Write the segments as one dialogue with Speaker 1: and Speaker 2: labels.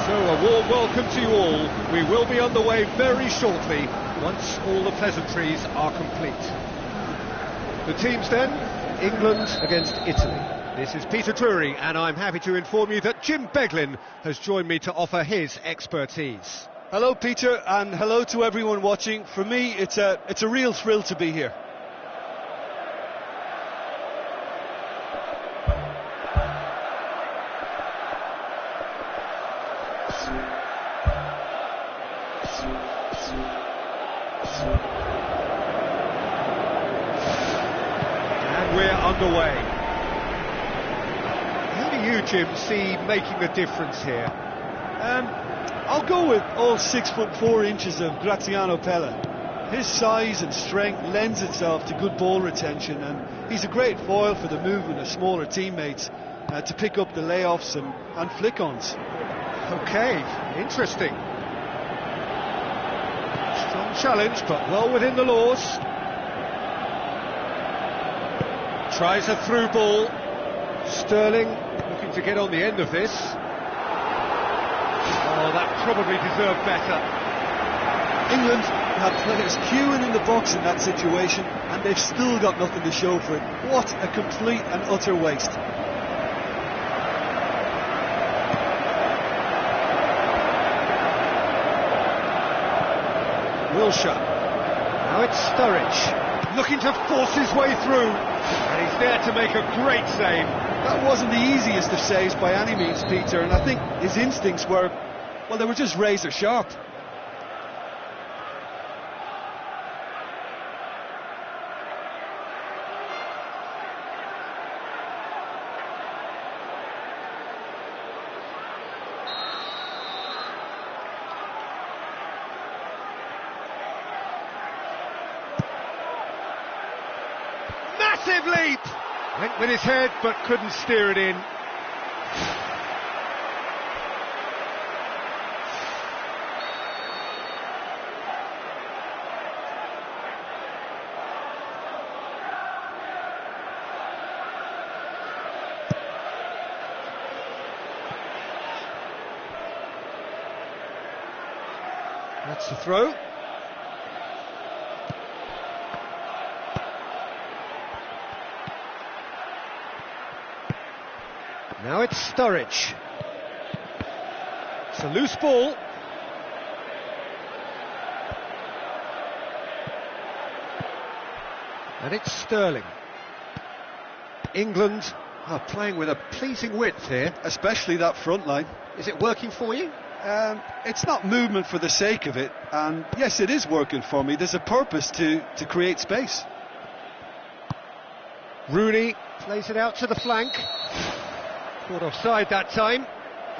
Speaker 1: So a warm welcome to you all. We will be underway very shortly, once all the pleasantries are complete. The teams then, England against Italy. This is Peter Drury, and I'm happy to inform you that Jim Beglin has joined me to offer his expertise.
Speaker 2: Hello Peter, and hello to everyone watching. For me, it's a real thrill to be here.
Speaker 1: And we're underway. Who do you, Jim, see making the difference here?
Speaker 2: I'll go with all 6'4" of Graziano Pella. His size and strength lends itself to good ball retention, and he's a great foil for the movement of smaller teammates to pick up the layoffs and flick-ons.
Speaker 1: Okay, interesting. Strong challenge, but well within the laws. Tries a through ball. Sterling looking to get on the end of this. Oh, that probably deserved better.
Speaker 2: England have players queuing in the box in that situation, and they've still got nothing to show for it. What a complete and utter waste.
Speaker 1: Wilshere. Now it's Sturridge, looking to force his way through, and he's there to make a great save.
Speaker 2: That wasn't the easiest of saves by any means, Peter, and I think his instincts were, well, they were just razor sharp.
Speaker 1: Massive leap! Went with his head, but couldn't steer it in. That's the throw. Now it's Sturridge. It's a loose ball. And it's Sterling. England are playing with a pleasing width here.
Speaker 2: Especially that front line.
Speaker 1: Is it working for you?
Speaker 2: It's not movement for the sake of it, and yes, it is working for me. There's a purpose to create space.
Speaker 1: Rooney plays it out to the flank. Caught offside that time.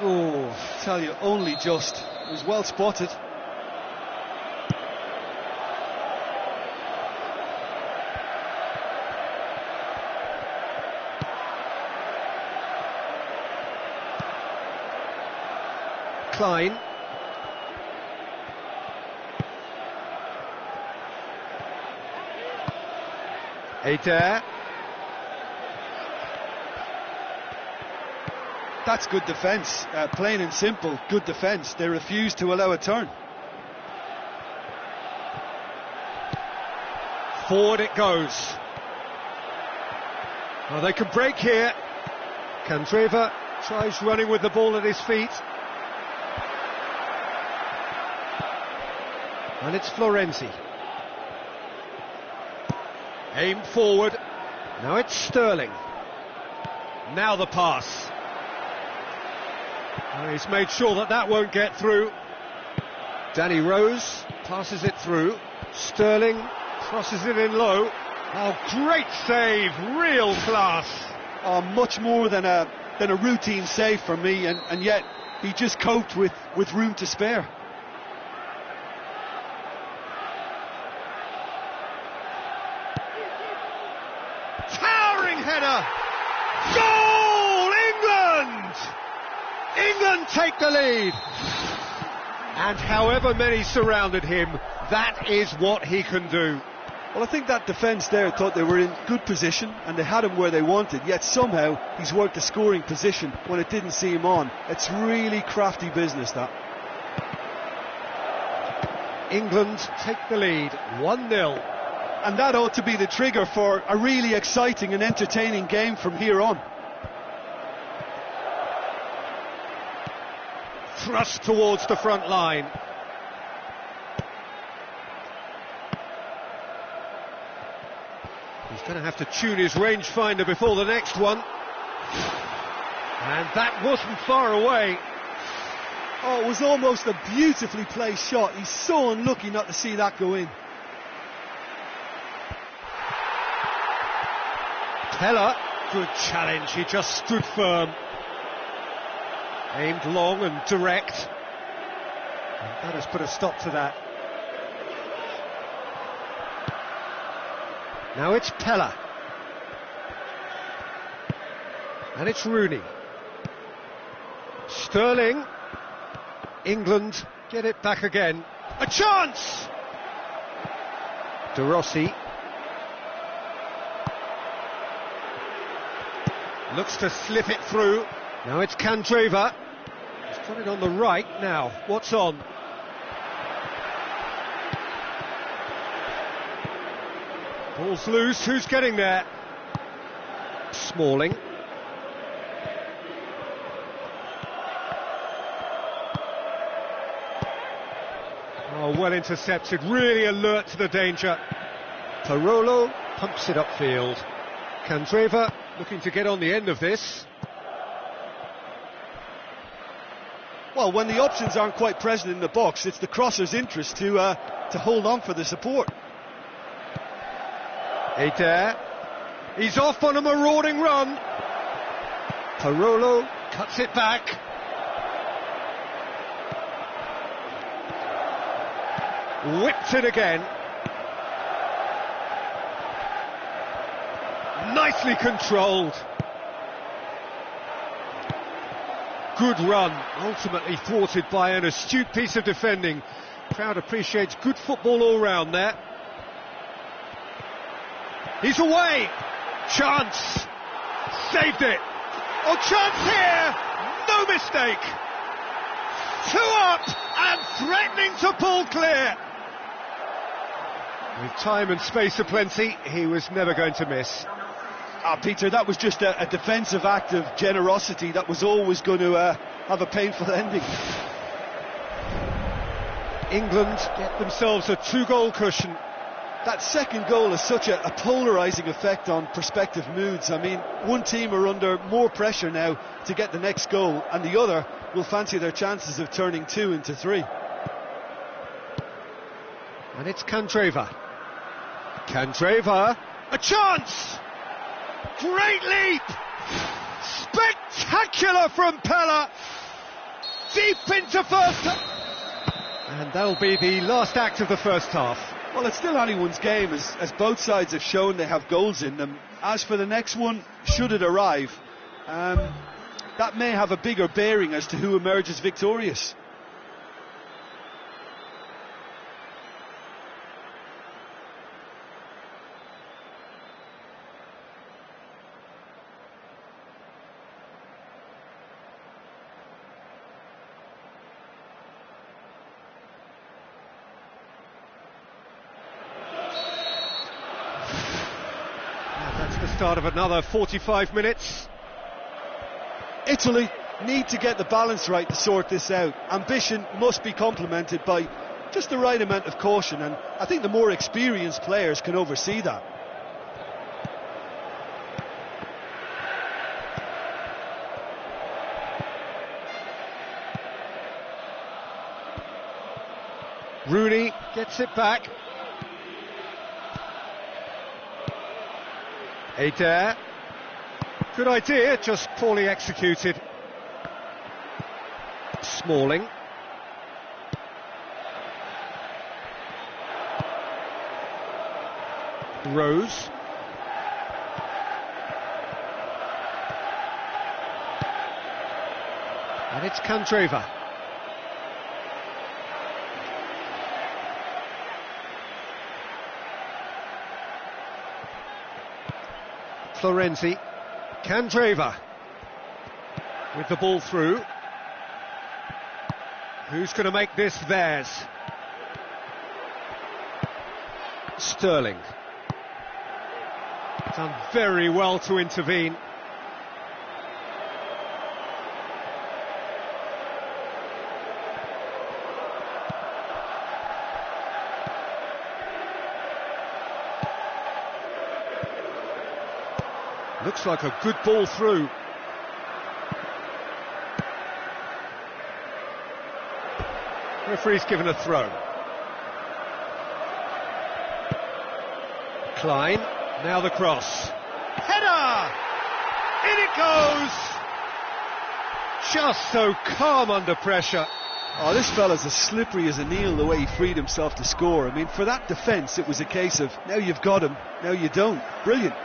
Speaker 2: Oh, I tell you, only just. It was well spotted.
Speaker 1: Klein. Adair.
Speaker 2: That's good defence, plain and simple, good defence. They refuse to allow a turn.
Speaker 1: Forward it goes. Well, they can break here. Candreva tries running with the ball at his feet. And it's Florenzi. Aimed forward. Now it's Sterling. Now the pass. And he's made sure that that won't get through. Danny Rose passes it through. Sterling crosses it in low. Oh, great save, real class.
Speaker 2: Oh, much more than a routine save for me, and yet he just coped with room to spare.
Speaker 1: Towering header. Goal, England! England take the lead. And however many surrounded him, that is what he can do.
Speaker 2: Well, I think that defence there thought they were in good position and they had him where they wanted, yet somehow he's worked a scoring position when it didn't see him on. It's really crafty business, that.
Speaker 1: England take the lead, 1-0.
Speaker 2: And that ought to be the trigger for a really exciting and entertaining game from here on.
Speaker 1: Thrust towards the front line. He's going to have to tune his rangefinder before the next one. And that wasn't far away.
Speaker 2: Oh, it was almost a beautifully placed shot. He's so unlucky not to see that go in.
Speaker 1: Pella, good challenge, he just stood firm. Aimed long and direct. And that has put a stop to that. Now it's Pella. And it's Rooney. Sterling. England get it back again. A chance! De Rossi. Looks to slip it through. Now it's Candreva. He's got it on the right now. What's on? Ball's loose. Who's getting there? Smalling. Oh, well intercepted. Really alert to the danger. Parolo pumps it upfield. Candreva looking to get on the end of this.
Speaker 2: Well, when the options aren't quite present in the box, it's the crosser's interest to hold on for the support.
Speaker 1: Adair. He's off on a marauding run. Parolo cuts it back. Whipped it again. Nicely controlled. Good run, ultimately thwarted by an astute piece of defending. Crowd appreciates good football all round there. He's away. Chance. Saved it. Oh, chance here. No mistake. 2 up and threatening to pull clear. With time and space aplenty, he was never going to miss.
Speaker 2: Peter, that was just a defensive act of generosity that was always going to have a painful ending.
Speaker 1: England get themselves a 2-goal cushion.
Speaker 2: That second goal has such a polarising effect on prospective moods. I mean, one team are under more pressure now to get the next goal, and the other will fancy their chances of turning 2 into 3.
Speaker 1: And it's Candreva. Candreva, a chance! Great leap! Spectacular from Pella! Deep into first half! And that'll be the last act of the first half.
Speaker 2: Well, it's still anyone's game, as both sides have shown they have goals in them. As for the next one, should it arrive, that may have a bigger bearing as to who emerges victorious.
Speaker 1: Start of another 45 minutes.
Speaker 2: Italy need to get the balance right to sort this out. Ambition must be complemented by just the right amount of caution, and I think the more experienced players can oversee that.
Speaker 1: Rooney gets it back. Adair, good idea, just poorly executed. Smalling. Rose. And it's Candreva. Florenzi, Candreva with the ball through. Who's going to make this theirs? Sterling. Done very well to intervene. Looks like a good ball through. Referee's given a throw. Klein, now the cross. Header! In it goes! Just so calm under pressure.
Speaker 2: Oh, this fella's as slippery as an eel, the way he freed himself to score. I mean, for that defence, it was a case of, now you've got him, now you don't. Brilliant.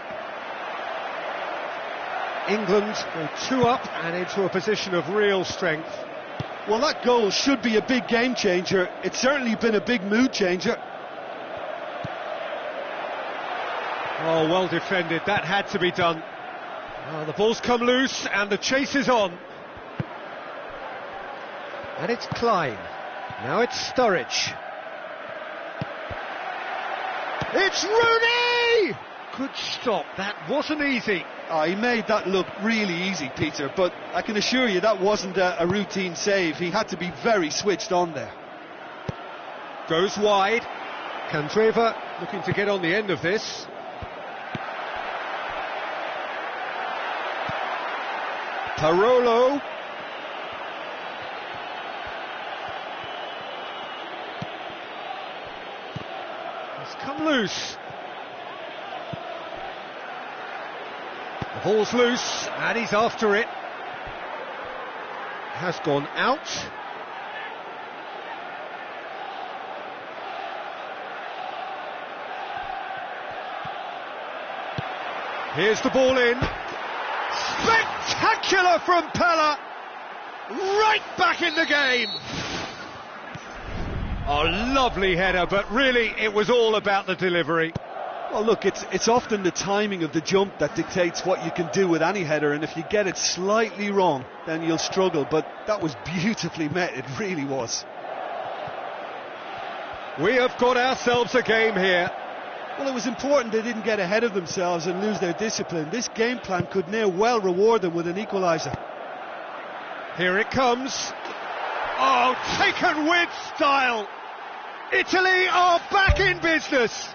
Speaker 1: England go 2 up and into a position of real strength.
Speaker 2: Well, that goal should be a big game changer. It's certainly been a big mood changer.
Speaker 1: Oh, well defended. That had to be done. Oh, the ball's come loose and the chase is on. And it's Klein. Now it's Sturridge. It's Rooney! Good stop. That wasn't easy.
Speaker 2: Oh, he made that look really easy, Peter, but I can assure you that wasn't a routine save. He had to be very switched on there.
Speaker 1: Goes wide. Candreva looking to get on the end of this. Parolo. It's come loose. The ball's loose, and he's after it. Has gone out. Here's the ball in. Spectacular from Pella. Right back in the game. A lovely header, but really it was all about the delivery.
Speaker 2: Well, look, it's often the timing of the jump that dictates what you can do with any header, and if you get it slightly wrong, then you'll struggle, but that was beautifully met, it really was.
Speaker 1: We have got ourselves a game here.
Speaker 2: Well, it was important they didn't get ahead of themselves and lose their discipline. This game plan could now well reward them with an equaliser.
Speaker 1: Here it comes. Oh, taken with style. Italy are back in business.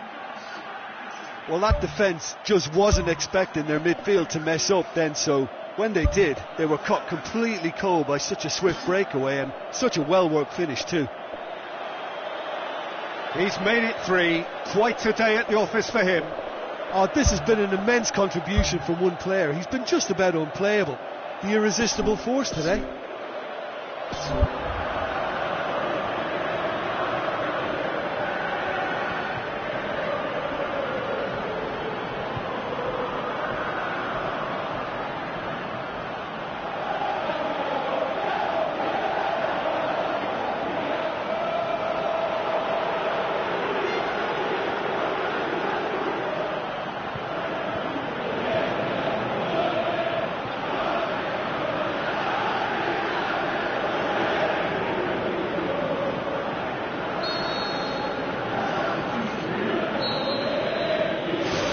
Speaker 2: Well, that defence just wasn't expecting their midfield to mess up then, so when they did, they were caught completely cold by such a swift breakaway and such a well-worked finish too.
Speaker 1: He's made it 3. Quite a day at the office for him.
Speaker 2: Oh, this has been an immense contribution from one player. He's been just about unplayable. The irresistible force today.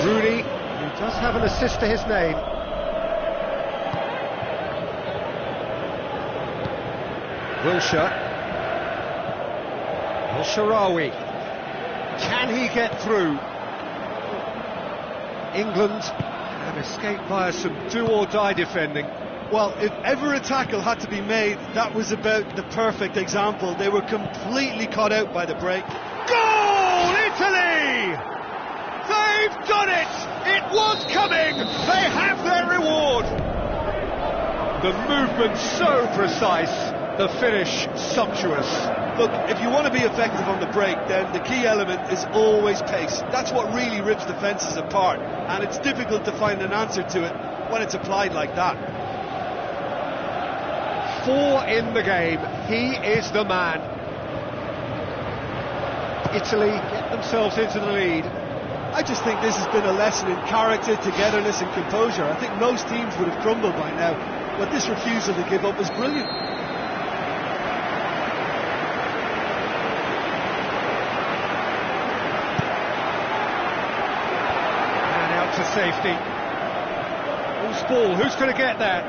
Speaker 1: Rooney, who does have an assist to his name. Wilshere. El-Shaarawy. Can he get through? England have escaped via some do-or-die defending.
Speaker 2: Well, if ever a tackle had to be made, that was about the perfect example. They were completely caught out by the break.
Speaker 1: Goal, Italy! They've done it! It was coming! They have their reward! The movement so precise, the finish sumptuous.
Speaker 2: Look, if you want to be effective on the break, then the key element is always pace. That's what really rips defences apart, and it's difficult to find an answer to it when it's applied like that.
Speaker 1: 4 in the game, he is the man. Italy get themselves into the lead.
Speaker 2: I just think this has been a lesson in character, togetherness and composure. I think most teams would have crumbled by now, but this refusal to give up was brilliant.
Speaker 1: And out to safety. Who's ball? Who's going to get that?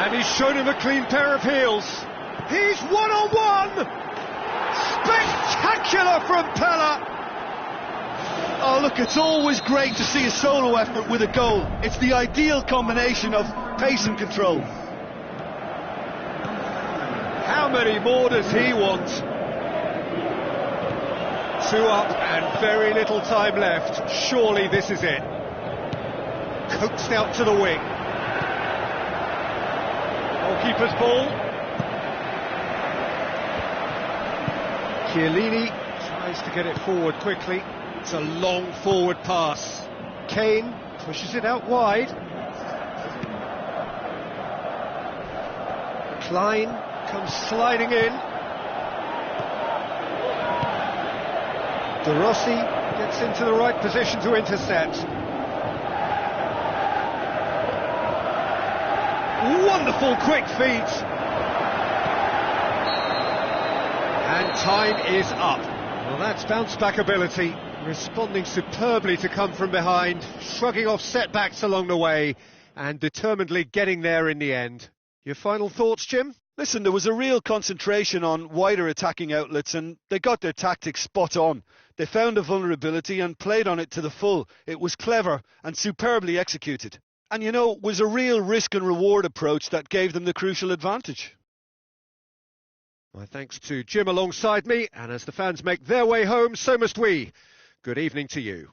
Speaker 1: And he's shown him a clean pair of heels. He's one-on-one! Spectacular from Pella!
Speaker 2: Oh, look, it's always great to see a solo effort with a goal. It's the ideal combination of pace and control.
Speaker 1: How many more does he want? 2 up and very little time left. Surely this is it. Coaxed out to the wing. Goalkeeper's ball. Chiellini tries to get it forward quickly. It's a long forward pass. Kane pushes it out wide. Klein comes sliding in. De Rossi gets into the right position to intercept. Wonderful quick feet. And time is up. Well, that's bounce back ability, responding superbly to come from behind, shrugging off setbacks along the way, and determinedly getting there in the end. Your final thoughts, Jim?
Speaker 2: Listen, there was a real concentration on wider attacking outlets, and they got their tactics spot on. They found a vulnerability and played on it to the full. It was clever and superbly executed. And, you know, it was a real risk and reward approach that gave them the crucial advantage.
Speaker 1: My thanks to Jim alongside me, and as the fans make their way home, so must we. Good evening to you.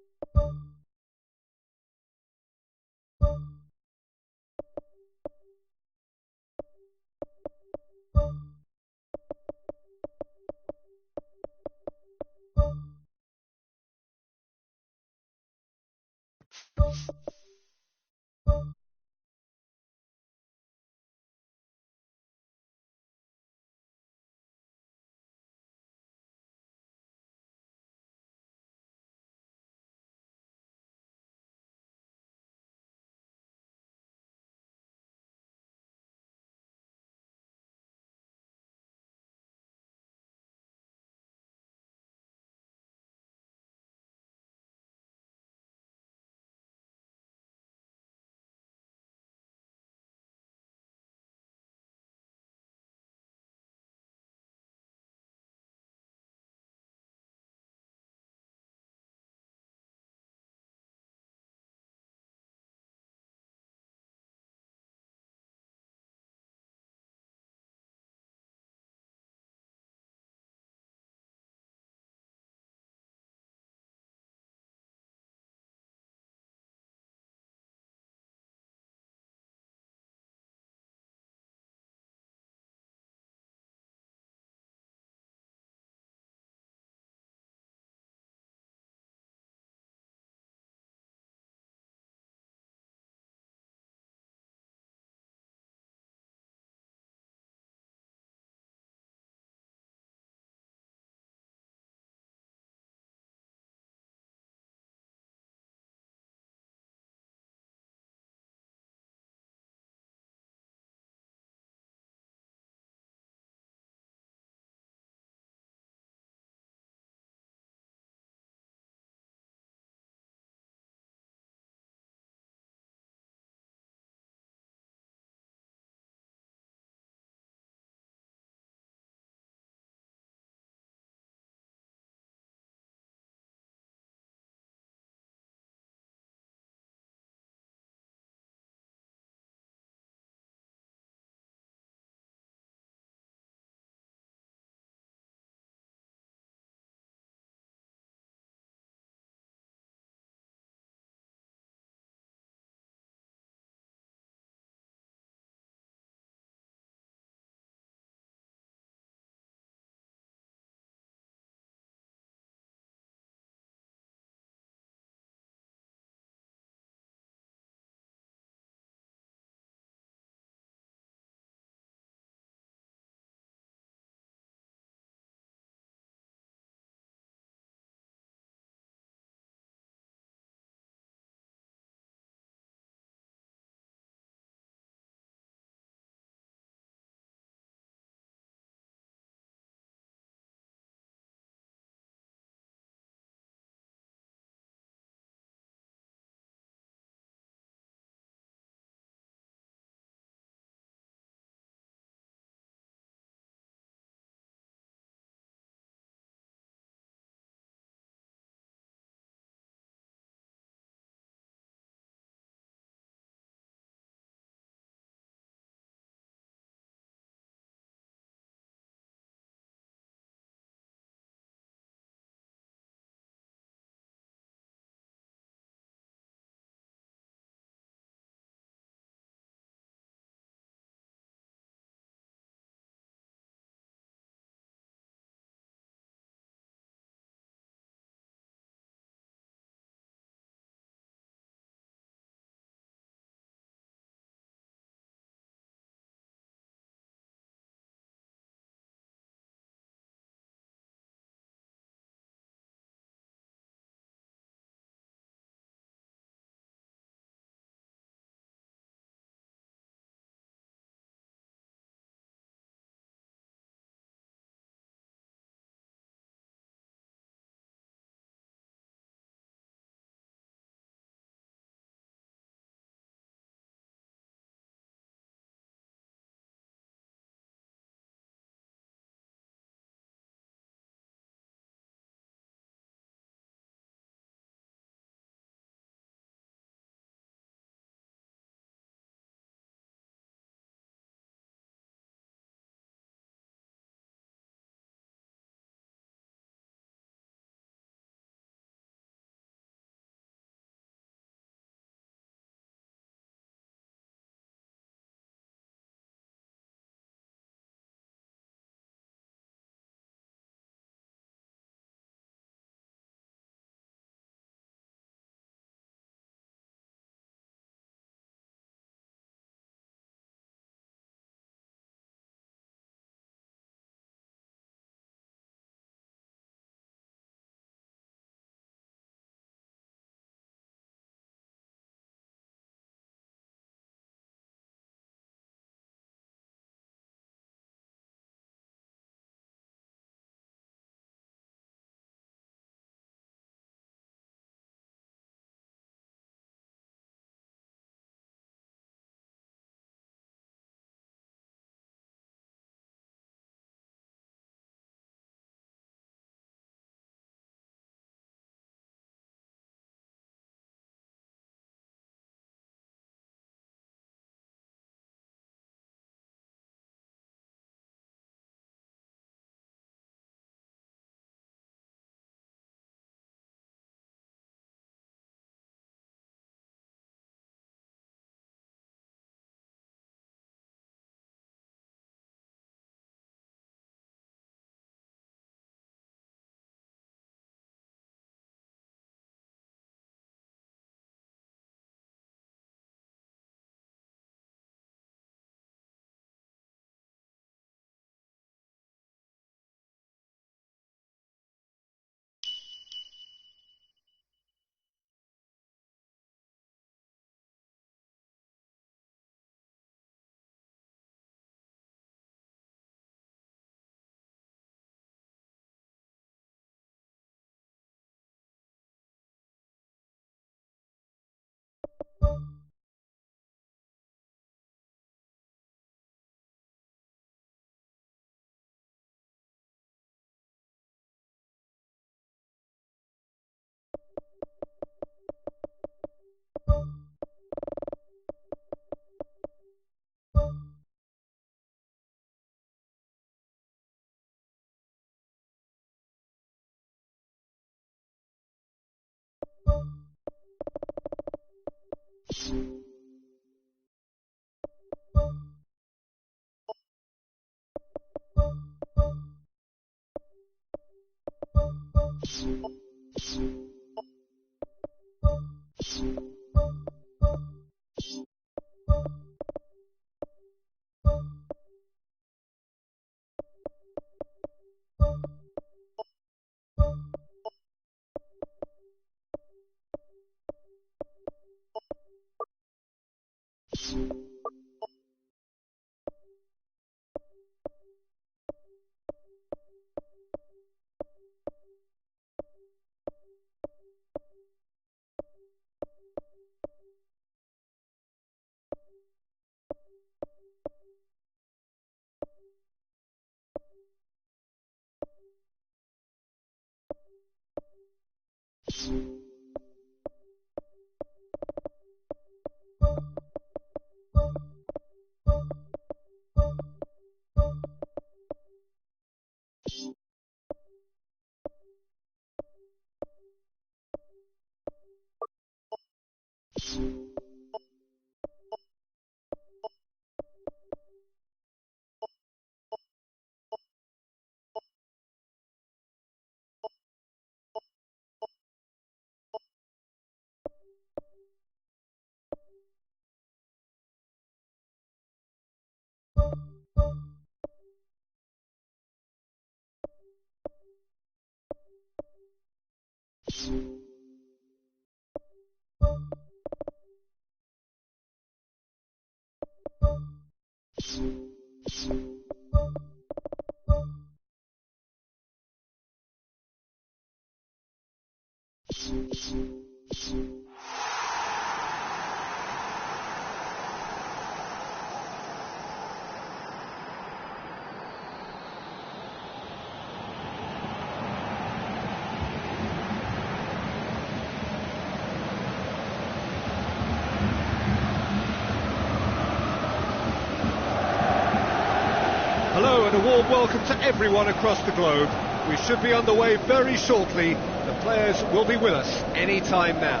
Speaker 1: Hello and a warm welcome to everyone across the globe. We should be on the way very shortly. The players will be with us any time now.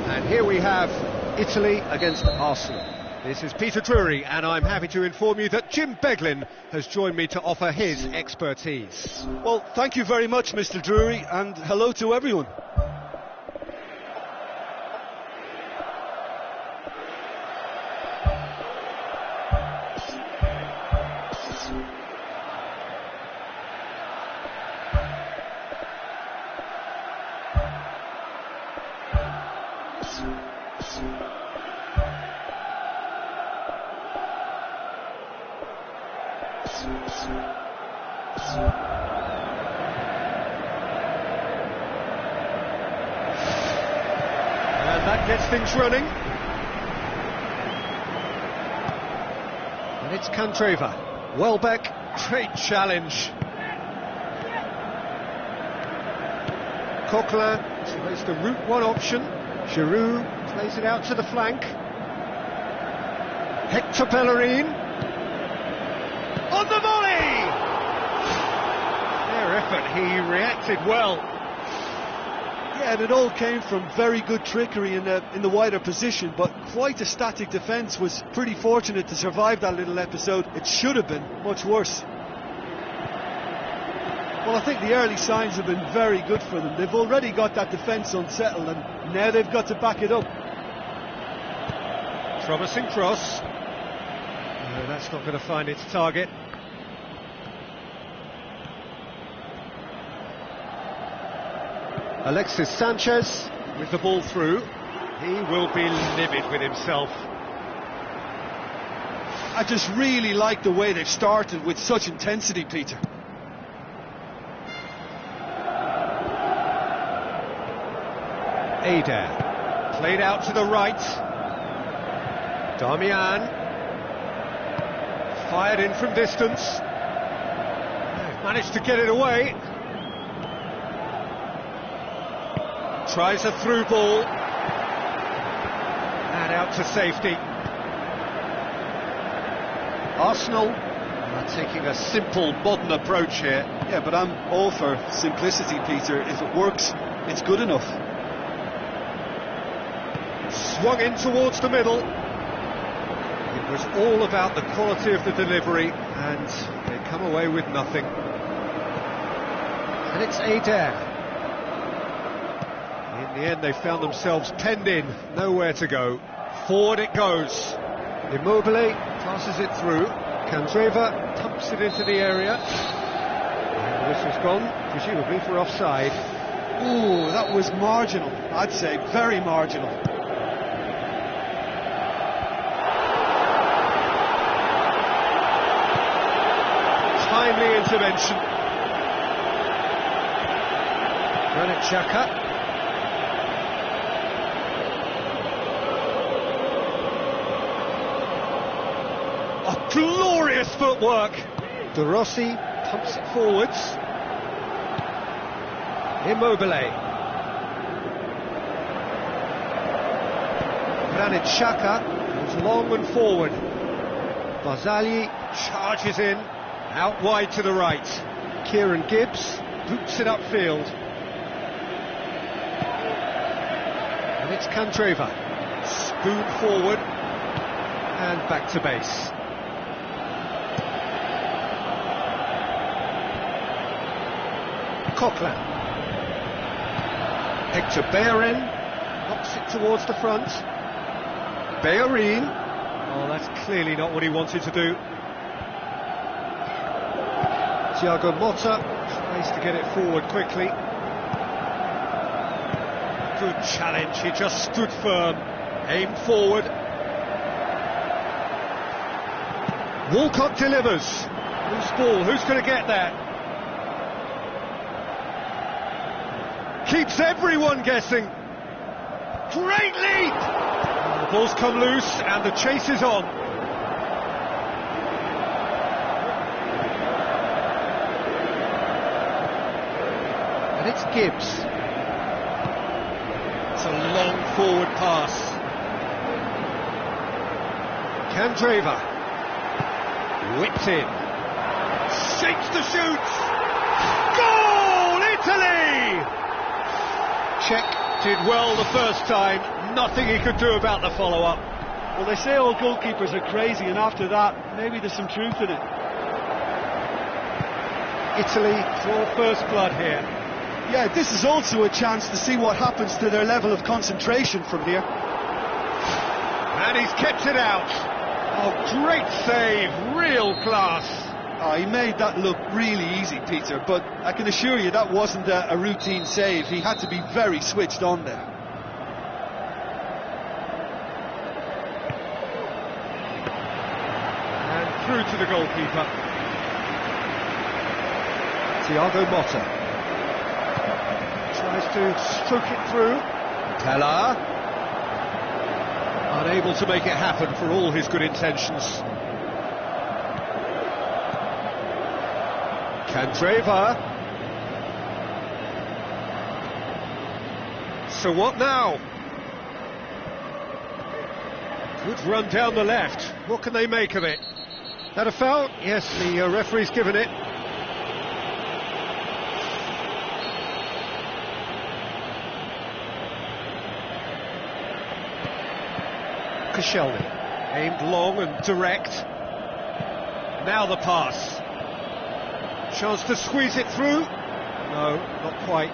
Speaker 1: And here we have Italy against Arsenal. This is Peter Drury, and I'm happy to inform you that Jim Beglin has joined me to offer his expertise.
Speaker 2: Well, thank you very much, Mr. Drury, and hello to everyone.
Speaker 1: And that gets things running. And it's Candreva. Welbeck, great challenge. Coquelin tries the route one option. Giroud plays it out to the flank. Hector Bellerin. On the volley! Their effort, he reacted well.
Speaker 2: Yeah, and it all came from very good trickery in the wider position, but quite a static defence. Was pretty fortunate to survive that little episode. It should have been much worse. Well, I think the early signs have been very good for them. They've already got that defence unsettled, and now they've got to back it up.
Speaker 1: Promising cross. No, that's not going to find its target. Alexis Sanchez with the ball through. He will be livid with himself.
Speaker 2: I just really like the way they've started with such intensity, Peter.
Speaker 1: Ada Played out to the right. Darmian. Fired in from distance. Managed to get it away. Tries a through ball. And out to safety. Arsenal are taking a simple, modern approach here.
Speaker 2: Yeah, but I'm all for simplicity, Peter. If it works, it's good enough.
Speaker 1: Swung in towards the middle. It was all about the quality of the delivery, and they come away with nothing. And it's Adair. In the end, they found themselves penned in, nowhere to go. Forward it goes. Immobile passes it through. Candreva pumps it into the area. And the whistle's gone, presumably for offside.
Speaker 2: Ooh, that was marginal. I'd say very marginal.
Speaker 1: Timely intervention. Granit Xhaka. Glorious footwork. De Rossi pumps it forwards. Immobile. Granit Xhaka goes long and forward. Barzagli charges in, out wide to the right. Kieran Gibbs boots it upfield. And it's Candreva. Spoon forward and back to base. Coquelin. Hector Bellerin knocks it towards the front. Bellerin. Oh, that's clearly not what he wanted to do. Thiago Motta tries to get it forward quickly. Good challenge, he just stood firm, aimed forward. Walcott delivers. Loose ball, who's going to get that? Keeps everyone guessing. Great lead! The ball's come loose and the chase is on. And it's Gibbs. It's a long forward pass. Candreva. Whipped in. Shakes to shoot. Goal, Italy! Czech did well the first time, nothing he could do about the follow-up.
Speaker 2: Well, they say all goalkeepers are crazy, and after that, maybe there's some truth in it.
Speaker 1: Italy draw first blood here.
Speaker 2: Yeah, this is also a chance to see what happens to their level of concentration from here.
Speaker 1: And he's kept it out. Oh, great save, real class.
Speaker 2: Oh, he made that look really easy, Peter, but I can assure you that wasn't a routine save. He had to be very switched on there.
Speaker 1: And through to the goalkeeper. Thiago Motta. Tries to stroke it through. Pella. Unable to make it happen for all his good intentions. Candreva. So what now? Good run down the left. What can they make of it? That a foul? Yes, the referee's given it. Koscielny. Aimed long and direct. Now the pass. Chance to squeeze it through. No, not quite.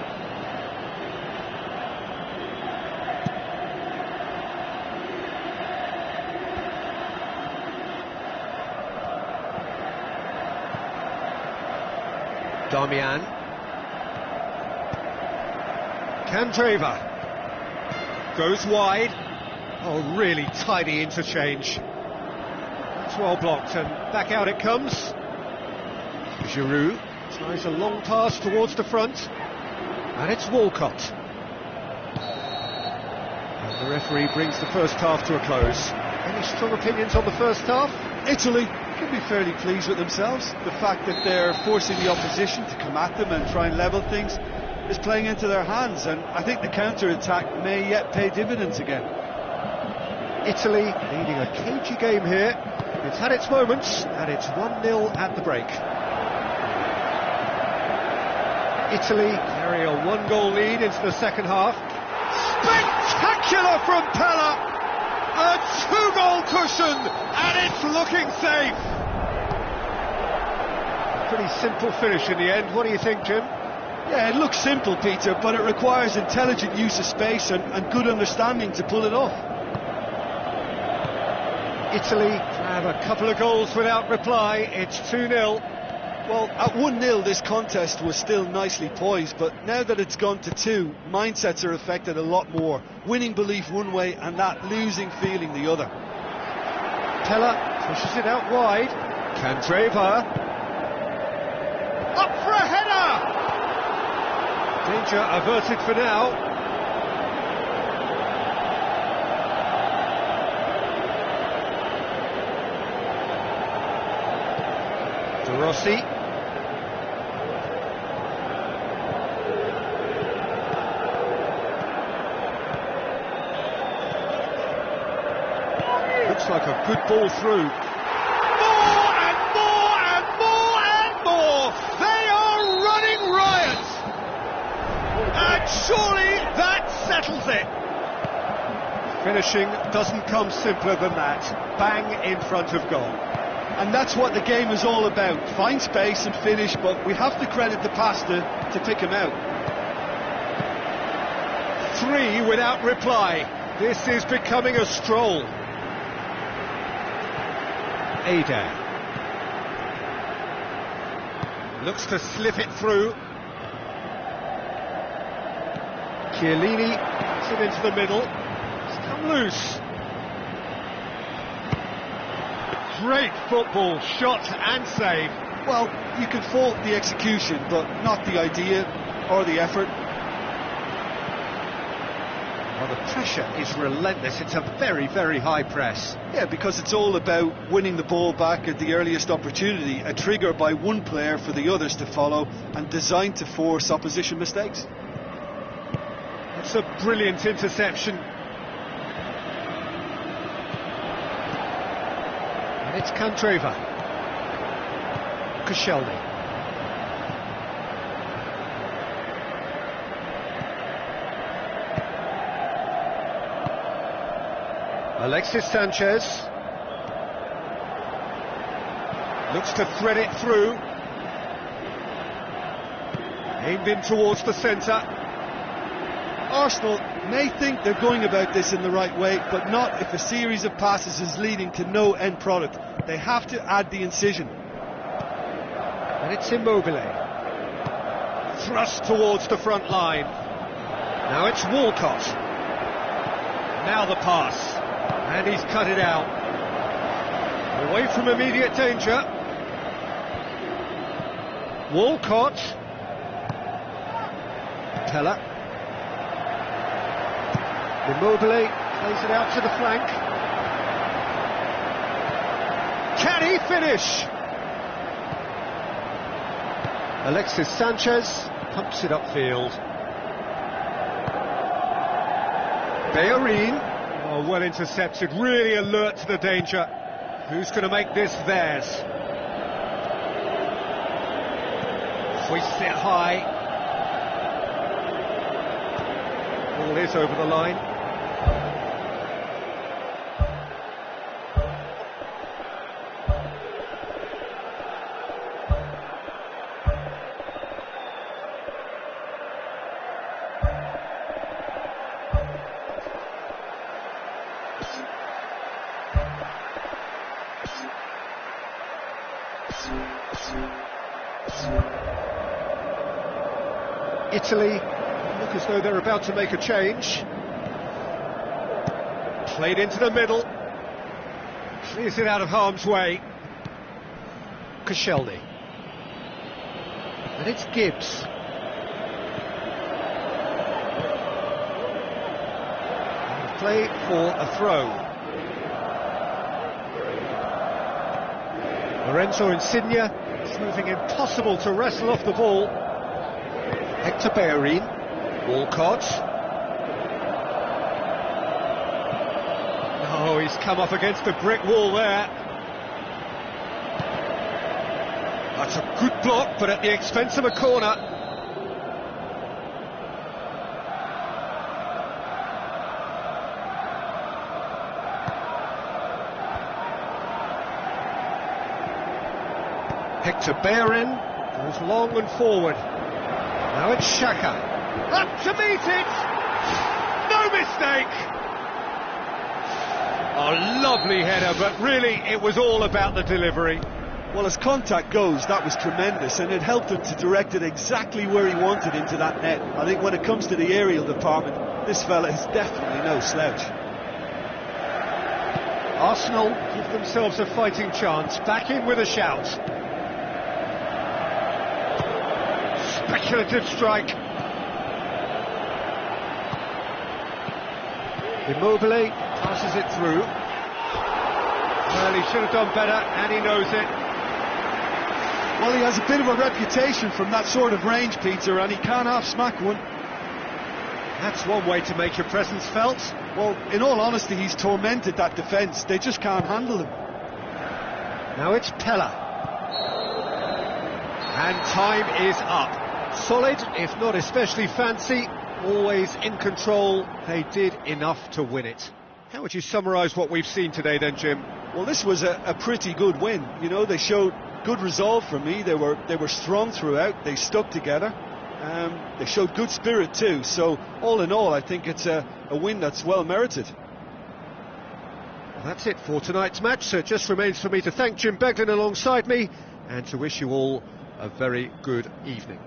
Speaker 1: Darmian. Candreva. Goes wide. Oh, really tidy interchange. That's well blocked, and back out it comes. Giroud tries a long pass towards the front, and it's Walcott. And The referee brings the first half to a close. Any strong opinions on the first half?
Speaker 2: Italy can be fairly pleased with themselves. The fact that they're forcing the opposition to come at them and try and level things is playing into their hands, and I think the counter-attack may yet pay dividends again.
Speaker 1: Italy leading a cagey game here. It's had its moments, and it's 1-0 at the break. Italy carry a one-goal lead into the second half. Spectacular from Pella! A two-goal cushion, and it's looking safe! Pretty simple finish in the end. What do you think, Jim?
Speaker 2: Yeah, it looks simple, Peter, but it requires intelligent use of space and good understanding to pull it off.
Speaker 1: Italy have a couple of goals without reply. It's 2-0.
Speaker 2: Well, at 1-0 this contest was still nicely poised, but now that it's gone to 2, mindsets are affected a lot more. Winning belief one way and that losing feeling the other.
Speaker 1: Pella pushes it out wide. Candreva. Up for a header! Danger averted for now. De Rossi. Looks like a good ball through. More and more and more and more! They are running riot! And surely that settles it! Finishing doesn't come simpler than that. Bang in front of goal.
Speaker 2: And that's what the game is all about. Find space and finish, but we have to credit the pasta to pick him out.
Speaker 1: 3 without reply. This is becoming a stroll. Ada looks to slip it through. Chiellini puts it into the middle. It's come loose. Great football, shot and save.
Speaker 2: Well, you can fault the execution, but not the idea or the effort.
Speaker 1: Well, the pressure is relentless. It's a very, very high press.
Speaker 2: Yeah, because it's all about winning the ball back at the earliest opportunity, a trigger by one player for the others to follow, and designed to force opposition mistakes.
Speaker 1: It's a brilliant interception. And it's Candreva. Koscielny. Alexis Sanchez looks to thread it through, aimed in towards the centre.
Speaker 2: Arsenal may think they're going about this in the right way, but not if a series of passes is leading to no end product. They have to add the incision.
Speaker 1: And it's Immobile, thrust towards the front line. Now it's Walcott. Now the pass. And he's cut it out. Away from immediate danger. Walcott. Pella. Immobile plays it out to the flank. Can he finish? Alexis Sanchez pumps it upfield. Bellerin. Oh, well intercepted, really alert to the danger. Who's going to make this theirs? Hoists it high. Ball is over the line. Italy look as though they're about to make a change. Played into the middle. Clears it out of harm's way. Koscielny. And it's Gibbs. play for a throw. Lorenzo Insigne, proving impossible to wrestle off the ball. Hector Bellerin, Walcott. Oh, he's come up against a brick wall there. That's a good block, but at the expense of a corner. Hector Bellerin goes long and forward. Now it's Xhaka. Up to meet it! No mistake! A lovely header, but really it was all about the delivery.
Speaker 2: Well, as contact goes, that was tremendous, and it helped him to direct it exactly where he wanted into that net. I think when it comes to the aerial department, this fella is definitely no slouch.
Speaker 1: Arsenal give themselves a fighting chance, back in with a shout. Speculative strike. Immobile passes it through. Well, he should have done better, and he knows it.
Speaker 2: Well, he has a bit of a reputation from that sort of range, Peter, and he can't half-smack one.
Speaker 1: That's one way to make your presence felt.
Speaker 2: Well, in all honesty, he's tormented that defence. They just can't handle him.
Speaker 1: Now it's Pella. And time is up. Solid, if not especially fancy, always in control. They did enough to win it. How would you summarise what we've seen today then, Jim?
Speaker 2: Well, this was a pretty good win. You know, they showed good resolve from me. They were strong throughout. They stuck together. They showed good spirit too. So all in all, I think it's a win that's well merited.
Speaker 1: Well, that's it for tonight's match. So it just remains for me to thank Jim Beglin alongside me and to wish you all a very good evening.